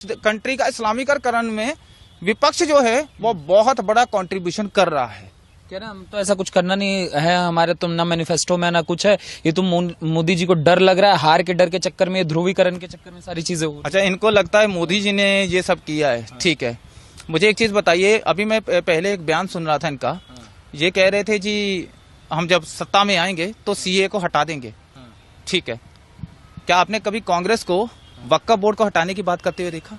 Country का इस्लामीकरण में विपक्ष जो है वो बहुत बड़ा कंट्रीब्यूशन कर रहा है। कह रहे हम तो ऐसा कुछ करना नहीं है हमारे, तुम ना मैनिफेस्टो में ना कुछ है, ये तुम मोदी जी को डर लग रहा है, हार के डर के चक्कर में, ध्रुवीकरण के चक्कर में सारी चीजें हो। अच्छा, इनको लगता है मोदी जी ने ये सब किया है। ठीक है, मुझे एक चीज बताइए, अभी मैं पहले एक बयान सुन रहा था इनका, ये कह रहे थे जी हम जब सत्ता में आएंगे तो सीए को हटा देंगे। ठीक है, क्या आपने कभी कांग्रेस को वक्फ बोर्ड को हटाने की बात करते हुए देखा?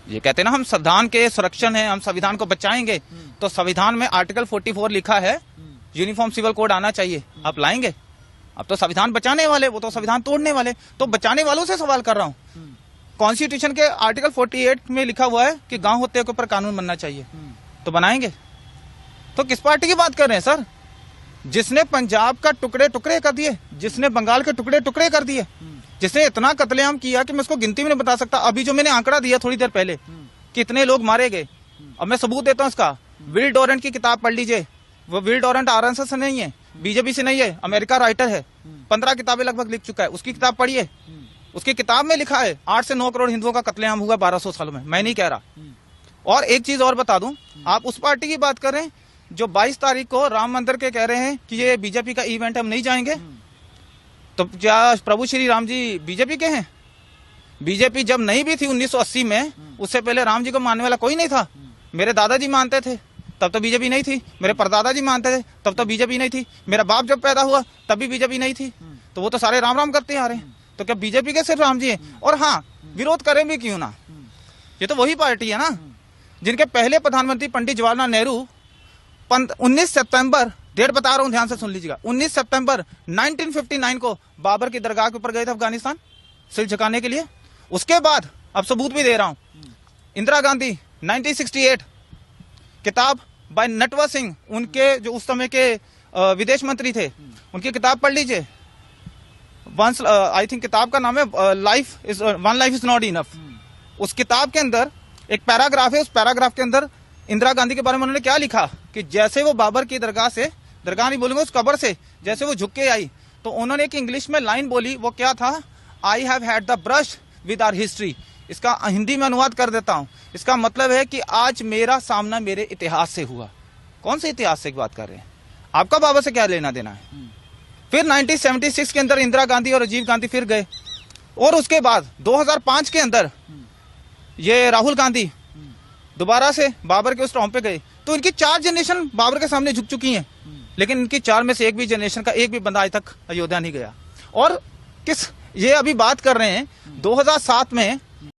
ये कहते हैं ना हम संविधान के संरक्षण है, हम संविधान को बचाएंगे, तो संविधान में आर्टिकल 44 लिखा है यूनिफॉर्म सिविल कोड आना चाहिए। आप लाएंगे? अब तो संविधान बचाने वाले, वो तो संविधान तोड़ने वाले। तो बचाने वालों से सवाल कर रहा हूँ। कॉन्स्टिट्यूशन के आर्टिकल 48 में लिखा हुआ है कि गांव हत्या के ऊपर कानून बनना चाहिए, तो बनाएंगे? तो किस पार्टी की बात कर रहे हैं सर? जिसने पंजाब का टुकड़े टुकड़े कर दिए, जिसने बंगाल के टुकड़े टुकड़े कर दिए, जिसने इतना कत्लेआम किया कि मैं उसको गिनती में नहीं बता सकता। अभी जो मैंने आंकड़ा दिया थोड़ी देर पहले, कितने लोग मारे गए, अब मैं सबूत देता हूँ इसका। विल डोरेंट की किताब पढ़ लीजिए। वो विल डोरेंट आरएसएस से नहीं है, बीजेपी से नहीं है, अमेरिका राइटर है, 15 किताबें लगभग लिख चुका है। उसकी किताब पढ़िए, उसकी किताब में लिखा है 8 से 9 करोड़ हिंदुओं का कत्लेआम हुआ 1200 सालों में। मैं नहीं कह रहा। और एक चीज और बता दूं, आप उस पार्टी की बात कर रहे हैं जो 22 तारीख को राम मंदिर के कह रहे हैं कि ये बीजेपी का इवेंट, हम नहीं जाएंगे। तो क्या प्रभु श्री राम जी बीजेपी के हैं? बीजेपी जब नहीं भी थी 1980 में, उससे पहले राम जी को मानने वाला कोई नहीं था। मेरे दादाजी मानते थे, तब तो बीजेपी नहीं थी। मेरे परदादा जी मानते थे, तब तो बीजेपी नहीं थी। मेरा बाप जब पैदा हुआ तब भी बीजेपी नहीं थी। तो वो तो सारे राम राम करते आ रहे हैं। तो क्या बीजेपी के सिर्फ राम जी है? और हाँ, विरोध करें भी क्यों ना, ये तो वही पार्टी है ना जिनके पहले प्रधानमंत्री पंडित जवाहरलाल नेहरू 19 सितंबर, डेट बता रहा हूं, ध्यान से सुन लीजिएगा, 19 सितंबर 1959 को बाबर की दरगाह के ऊपर गए थे अफगानिस्तान सिर झुकाने के लिए। उसके बाद अब सबूत भी दे रहा हूं, इंदिरा गांधी 1968 किताब बाय नटवर सिंह, उनके जो उस समय के विदेश मंत्री थे, उनकी किताब पढ़ लीजिए। वंस आई थिंक किताब का नाम है one life is not enough. उस किताब के अंदर एक पैराग्राफ है, उस पैराग्राफ के अंदर इंदिरा गांधी के बारे में उन्होंने क्या लिखा कि जैसे वो बाबर की दरगाह से, दरगाह नहीं बोलूंगा, उस कब्र से जैसे वो झुक के आई, तो उन्होंने एक इंग्लिश में लाइन बोली, वो क्या था? I have had the brush with our history. इसका हिंदी में अनुवाद कर देता हूं। इसका मतलब है कि आज मेरा सामना मेरे इतिहास से हुआ। कौन से इतिहास से की बात कर रहे हैं? आपका बाबा से क्या लेना देना है? फिर 1976 के अंदर इंदिरा गांधी और राजीव गांधी फिर गए, और उसके बाद 2005 के अंदर ये राहुल गांधी दोबारा से बाबर के उस टॉम पे गए। तो इनकी 4 जनरेशन बाबर के सामने झुक चुकी हैं, लेकिन इनकी 4 में से एक भी जनरेशन का एक भी बंदा आज तक अयोध्या नहीं गया। और किस ये अभी बात कर रहे हैं 2007 में